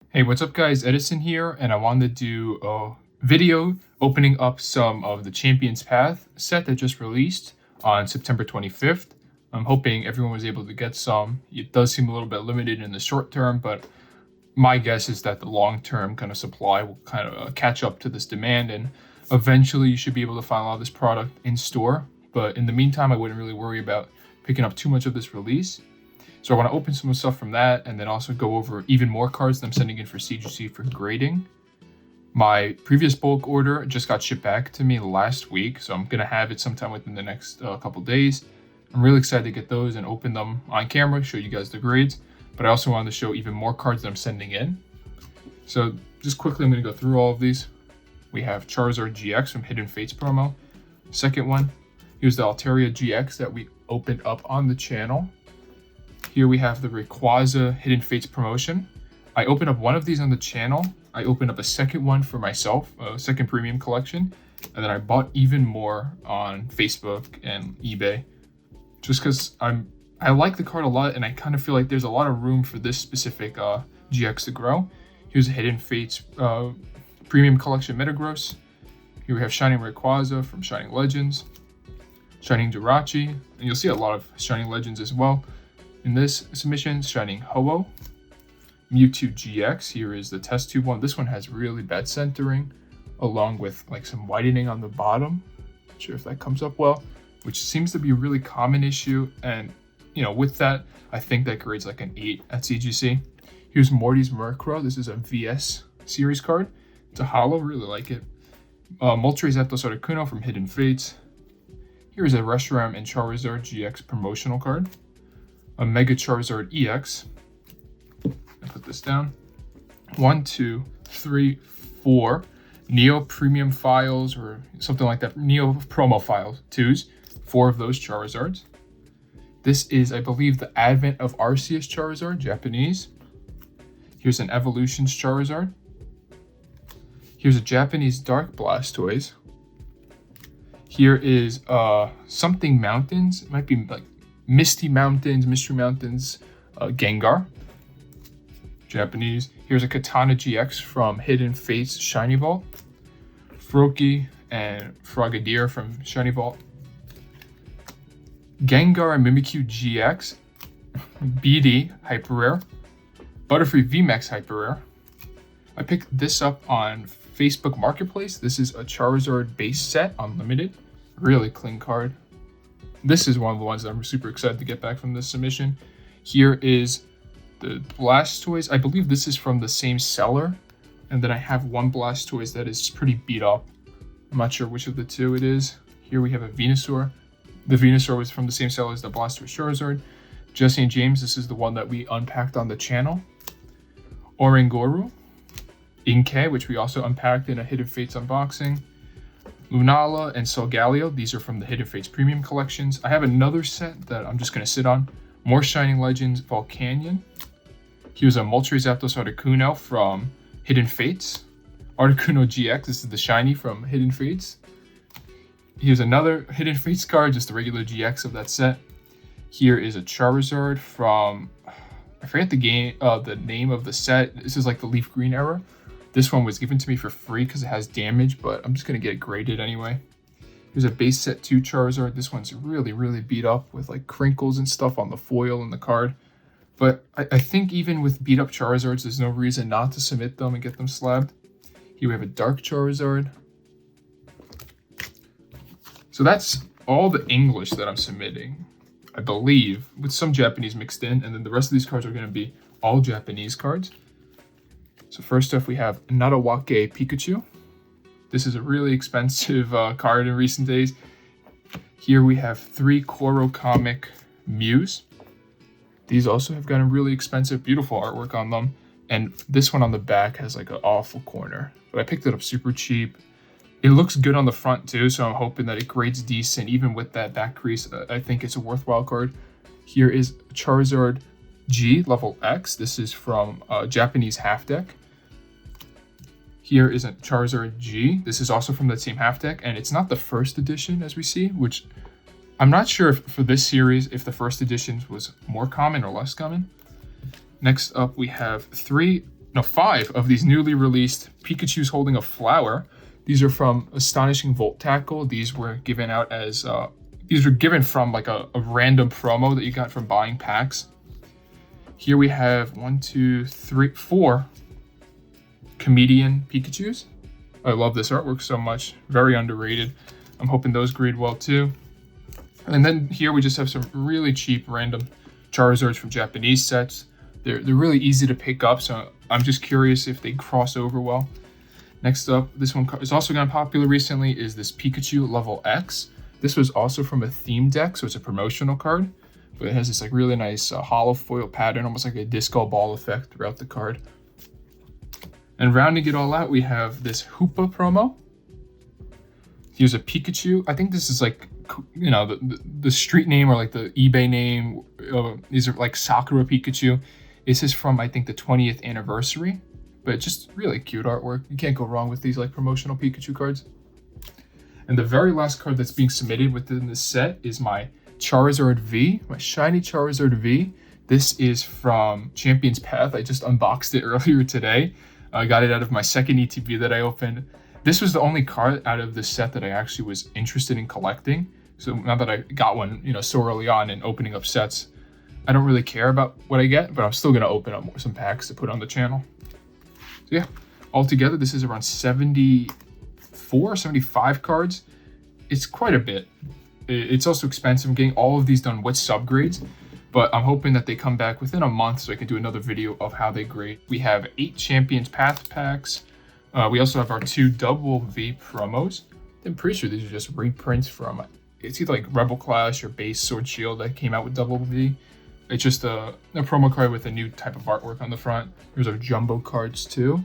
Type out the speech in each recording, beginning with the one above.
Hey, what's up guys? Edison here, and I wanted to do a video opening up some of the Champions Path set that just released on September 25th. I'm hoping everyone was able to get some. It does seem a little bit limited in the short term, but my guess is that the long-term kind of supply will kind of catch up to this demand, and eventually you should be able to find a lot of this product in store. But in the meantime, I wouldn't really worry about picking up too much of this release. So I want to open some stuff from that and then also go over even more cards that I'm sending in for CGC for grading. My previous bulk order just got shipped back to me last week, so I'm going to have it sometime within the next couple days. I'm really excited to get those and open them on camera, show you guys the grades, but I also wanted to show even more cards that I'm sending in. So just quickly, I'm going to go through all of these. We have Charizard GX from Hidden Fates promo. Second one, here's the Altaria GX that we opened up on the channel. Here we have the Rayquaza Hidden Fates promotion. I opened up one of these on the channel. I opened up a second one for myself, a second premium collection, and then I bought even more on Facebook and eBay, just because I like the card a lot, and I kind of feel like there's a lot of room for this specific GX to grow. Here's a Hidden Fates premium collection Metagross. Here we have Shining Rayquaza from Shining Legends, Shining Jirachi, and you'll see a lot of Shining Legends as well. In this submission, Shining Ho-Oh, Mewtwo GX. Here is the test tube one. This one has really bad centering, along with like some whitening on the bottom. Not sure if that comes up well, which seems to be a really common issue. And you know, with that, I think that grades like an 8 at CGC. Here's Morty's Murkrow. This is a VS series card. It's a holo, really like it. Moltres Zapdos Articuno from Hidden Fates. Here's a Reshiram and Charizard GX promotional card. A Mega Charizard EX. I put this down. 1, 2, 3, 4 Neo Premium files or something like that. Neo Promo files, 2s. 4 of those Charizards. This is, I believe, the Advent of Arceus Charizard, Japanese. Here's an Evolutions Charizard. Here's a Japanese Dark Blastoise. Here is something Mountains. It might be like Mystery Mountains, Gengar, Japanese. Here's a Katana GX from Hidden Fates Shiny Vault, Froakie and Frogadier from Shiny Vault, Gengar and Mimikyu GX, BD Hyper Rare, Butterfree VMAX Hyper Rare. I picked this up on Facebook Marketplace. This is a Charizard base set, unlimited. Really clean card. This is one of the ones that I'm super excited to get back from this submission. Here is the Blastoise. I believe this is from the same seller. And then I have one Blastoise that is pretty beat up. I'm not sure which of the two it is. Here we have a Venusaur. The Venusaur was from the same seller as the Blastoise Charizard. Jesse and James, this is the one that we unpacked on the channel. Oranguru. Inkay, which we also unpacked in a Hidden Fates unboxing. Lunala and Solgaleo, these are from the Hidden Fates Premium collections. I have another set that I'm just going to sit on. More Shining Legends Volcanion. Here's a Moltres Zapdos Articuno from Hidden Fates. Articuno GX, this is the shiny from Hidden Fates. Here's another Hidden Fates card, just the regular GX of that set. Here is a Charizard from, I forget the name of the set. This is like the Leaf Green era. This one was given to me for free because it has damage, but I'm just going to get it graded anyway. Here's a base set 2 Charizard. This one's really, really beat up with like crinkles and stuff on the foil and the card. But I think even with beat up Charizards, there's no reason not to submit them and get them slabbed. Here we have a Dark Charizard. So that's all the English that I'm submitting, I believe, with some Japanese mixed in. And then the rest of these cards are going to be all Japanese cards. So first off, we have Nadawake Pikachu. This is a really expensive card in recent days. Here we have 3 Koro Comic Mews. These also have gotten really expensive, beautiful artwork on them. And this one on the back has like an awful corner. But I picked it up super cheap. It looks good on the front too, so I'm hoping that it grades decent. Even with that back crease, I think it's a worthwhile card. Here is Charizard G Level X. This is from Japanese half deck. Here is a Charizard G. This is also from that same half deck, and it's not the first edition as we see, which I'm not sure if for this series if the first editions was more common or less common. Next up we have no, 5 of these newly released Pikachu's holding a flower. These are from Astonishing Volt Tackle. These were given out as, these were given from like a random promo that you got from buying packs. Here we have 1, 2, 3, 4 Comedian Pikachus. I love this artwork so much. Very underrated. I'm hoping those grade well too. And then here we just have some really cheap random Charizards from Japanese sets. They're really easy to pick up, so I'm just curious if they cross over well. Next up, this one is also gotten popular recently, is this Pikachu Level X. This was also from a theme deck, so it's a promotional card, but it has this like really nice hollow foil pattern, almost like a disco ball effect throughout the card. And rounding it all out, we have this Hoopa promo. Here's a Pikachu. I think this is like, you know, the street name or like the eBay name. These are like Sakura Pikachu. This is from, I think, the 20th anniversary, but just really cute artwork. You can't go wrong with these like promotional Pikachu cards. And the very last card that's being submitted within this set is my Charizard V, my Shiny Charizard V. This is from Champion's Path. I just unboxed it earlier today. I got it out of my second ETB that I opened. This was the only card out of the set that I actually was interested in collecting. So now that I got one, you know, so early on in opening up sets, I don't really care about what I get, but I'm still going to open up some packs to put on the channel. So yeah, altogether, this is around 74, 75 cards. It's quite a bit. It's also expensive. I'm getting all of these done with subgrades, but I'm hoping that they come back within a month so I can do another video of how they grade. We have 8 Champions Path packs. We also have our 2 Dubwool V promos. I'm pretty sure these are just reprints from, it's either like Rebel Clash or Base Sword Shield that came out with Dubwool V. It's just a promo card with a new type of artwork on the front. There's our jumbo cards too.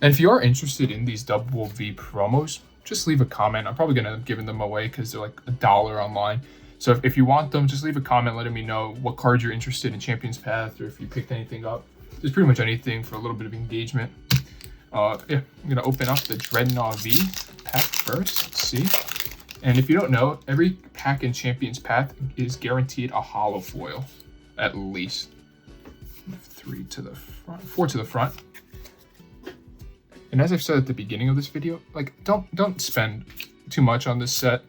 And if you are interested in these Dubwool V promos, just leave a comment. I'm probably going to end up giving them away because they're like $1 online. So if you want them, just leave a comment letting me know what cards you're interested in Champion's Path, or if you picked anything up. There's pretty much anything for a little bit of engagement. Yeah, I'm going to open up the Dreadnought V pack first. Let's see. And if you don't know, every pack in Champion's Path is guaranteed a hollow foil, at least. 3 to the front, 4 to the front. And as I've said at the beginning of this video, like don't spend too much on this set.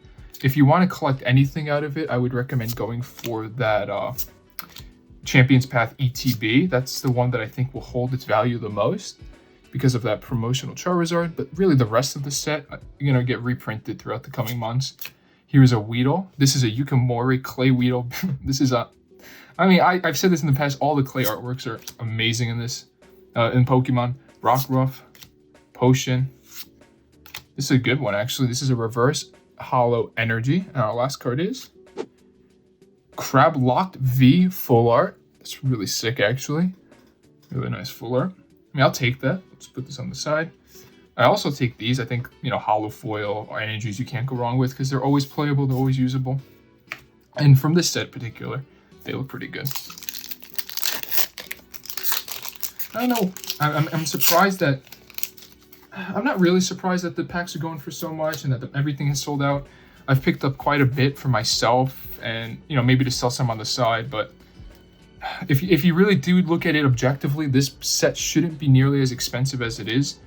If you want to collect anything out of it, I would recommend going for that Champion's Path ETB. That's the one that I think will hold its value the most because of that promotional Charizard, but really the rest of the set, you're gonna get reprinted throughout the coming months. Here's a Weedle. This is a Yukimori clay Weedle. This is I mean, I've said this in the past, all the clay artworks are amazing in this, in Pokemon. Rockruff, Potion. This is a good one, actually. This is a reverse hollow energy. And our last card is Crablocked V full art. That's really sick, actually. Really nice full art. I mean, I'll take that. Let's put this on the side. I also take these. I think, you know, hollow foil or energies you can't go wrong with because they're always playable, they're always usable. And from this set in particular, they look pretty good. I don't know. I'm surprised that... I'm not really surprised that the packs are going for so much and that everything is sold out. I've picked up quite a bit for myself and, you know, maybe to sell some on the side, but if you really do look at it objectively, this set shouldn't be nearly as expensive as it is,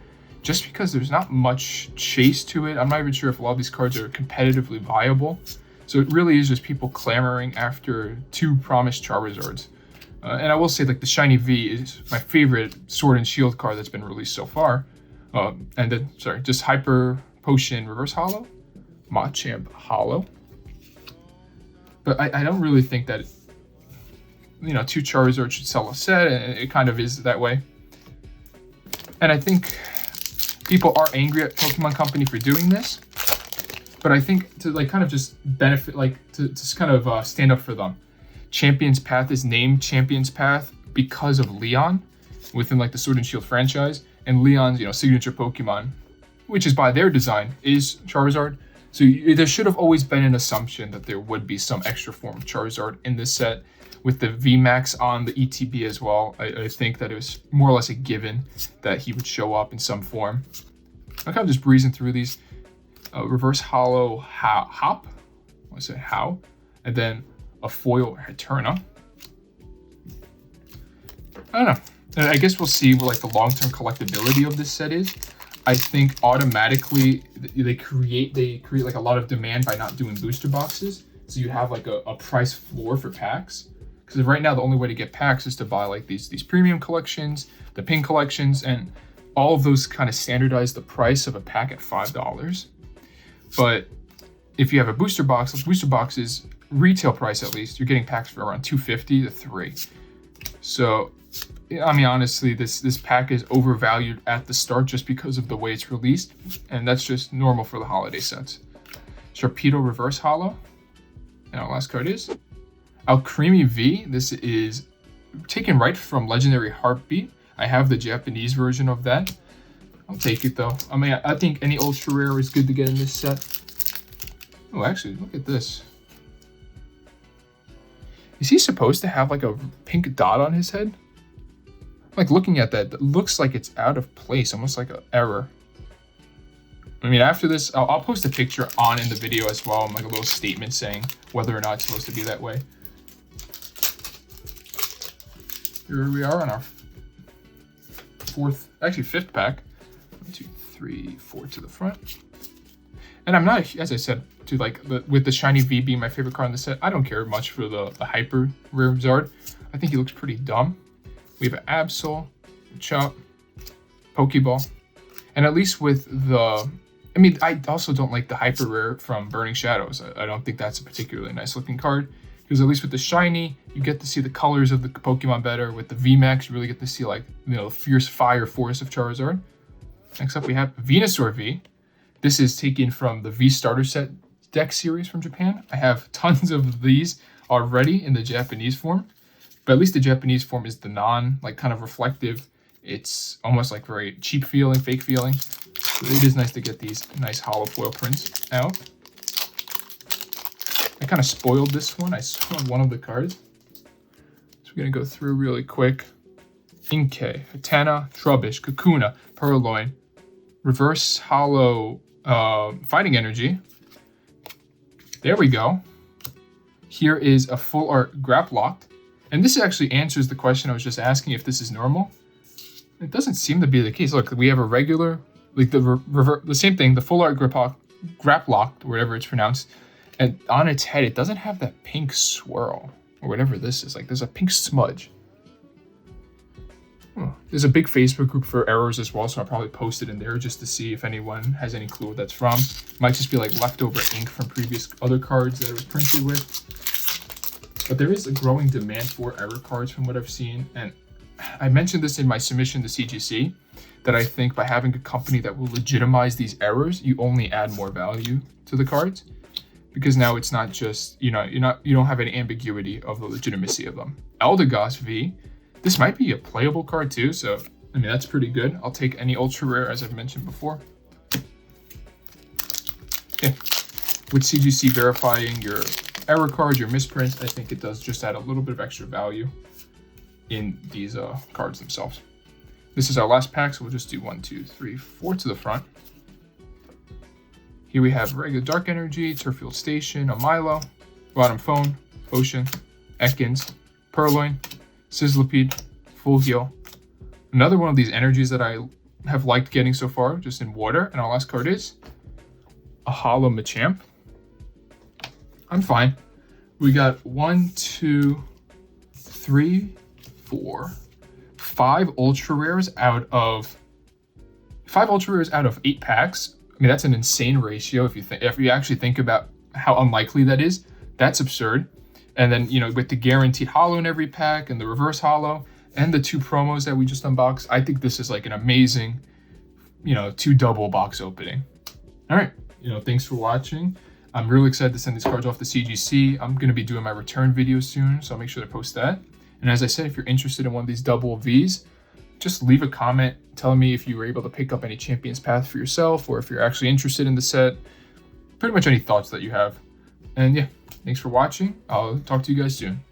just because there's not much chase to it. I'm not even sure if a lot of these cards are competitively viable. So it really is just people clamoring after 2 promised Charizards. And I will say, like, the Shiny V is my favorite Sword and Shield card that's been released so far. And then, sorry, just Hyper Potion Reverse Hollow, Machamp Hollow. But I don't really think that, you know, 2 Charizards should sell a set, and it kind of is that way. And I think people are angry at Pokemon Company for doing this, but I think to like kind of just benefit, like to just kind of stand up for them. Champion's Path is named Champion's Path because of Leon within like the Sword and Shield franchise, and Leon's, you know, signature Pokemon, which is by their design, is Charizard. So there should have always been an assumption that there would be some extra form of Charizard in this set. With the VMAX on the ETB as well, I think that it was more or less a given that he would show up in some form. I'm kind of just breezing through these. Reverse Hollow Hop, I want to say How, and then a foil Eterna. I don't know. And I guess we'll see what like the long-term collectability of this set is. I think automatically they create like a lot of demand by not doing booster boxes. So you have like a price floor for packs. Because right now the only way to get packs is to buy like these premium collections, the pin collections, and all of those kind of standardize the price of a pack at $5. But if you have a booster box, booster boxes retail price at least, you're getting packs for around $2.50 to $3. So I mean, honestly, this pack is overvalued at the start just because of the way it's released, and that's just normal for the holiday sets. Sharpedo Reverse Holo, and our last card is Alcremie V. This is taken right from Legendary Heartbeat. I have the Japanese version of that. I'll take it though. I mean, I think any ultra rare is good to get in this set. Oh, actually, look at this. Is he supposed to have like a pink dot on his head? Like looking at that, it looks like it's out of place, almost like an error. I mean, after this, I'll post a picture in the video as well, like a little statement saying whether or not it's supposed to be that way. Here we are on our fifth pack. 1, 2, 3, 4 to the front. And I'm not, as I said, with the Shiny V being my favorite card in the set, I don't care much for the Hyper Rare Zard. I think he looks pretty dumb. We have an Absol, Chop, Pokeball, and at least with the, I mean, I also don't like the Hyper Rare from Burning Shadows. I don't think that's a particularly nice looking card, because at least with the Shiny, you get to see the colors of the Pokemon better. With the VMAX, you really get to see like, you know, the fierce fire force of Charizard. Next up, we have Venusaur V. This is taken from the V Starter Set deck series from Japan. I have tons of these already in the Japanese form. But at least the Japanese form is the kind of reflective. It's almost like very cheap feeling, fake feeling. So it is nice to get these nice hollow foil prints out. I kind of spoiled this one. I saw one of the cards. So we're going to go through really quick. Inkay, Hatana, Trubbish, Kakuna, Purloin, Reverse Hollow Fighting Energy. There we go. Here is a full art Graplocked. And this actually answers the question I was just asking if this is normal. It doesn't seem to be the case. Look, we have a regular, like the same thing, the full art Graplocked, or whatever it's pronounced. And on its head, it doesn't have that pink swirl, or whatever this is. Like, there's a pink smudge. Oh, there's a big Facebook group for errors as well, so I'll probably post it in there just to see if anyone has any clue what that's from. It might just be like leftover ink from previous other cards that it was printed with. But there is a growing demand for error cards from what I've seen. And I mentioned this in my submission to CGC, that I think by having a company that will legitimize these errors, you only add more value to the cards. Because now it's not just, you don't have any ambiguity of the legitimacy of them. Eldegoss V, this might be a playable card too, so I mean, that's pretty good. I'll take any ultra rare, as I've mentioned before. Yeah. With CGC verifying your error cards, your misprints, I think it does just add a little bit of extra value in these cards themselves. This is our last pack, so we'll just do 1, 2, 3, 4 to the front. Here we have regular Dark Energy, Turffield Station, a Milo, Bottom Phone, Potion, Ekans, Purloin, Sizzlipede, Full Heal. Another one of these energies that I have liked getting so far, just in water. And our last card is a Holo Machamp. I'm fine. We got 1, 2, 3, 4, 5 ultra rares out of 8 packs. I mean, that's an insane ratio if you actually think about how unlikely that is. That's absurd. And then, with the guaranteed holo in every pack and the reverse holo and the 2 promos that we just unboxed, I think this is like an amazing, 2 double box opening. All right. Thanks for watching. I'm really excited to send these cards off to CGC. I'm going to be doing my return video soon, so I'll make sure to post that. And as I said, if you're interested in one of these Dubwool Vs, just leave a comment telling me if you were able to pick up any Champion's Path for yourself, or if you're actually interested in the set. Pretty much any thoughts that you have. And yeah, thanks for watching. I'll talk to you guys soon.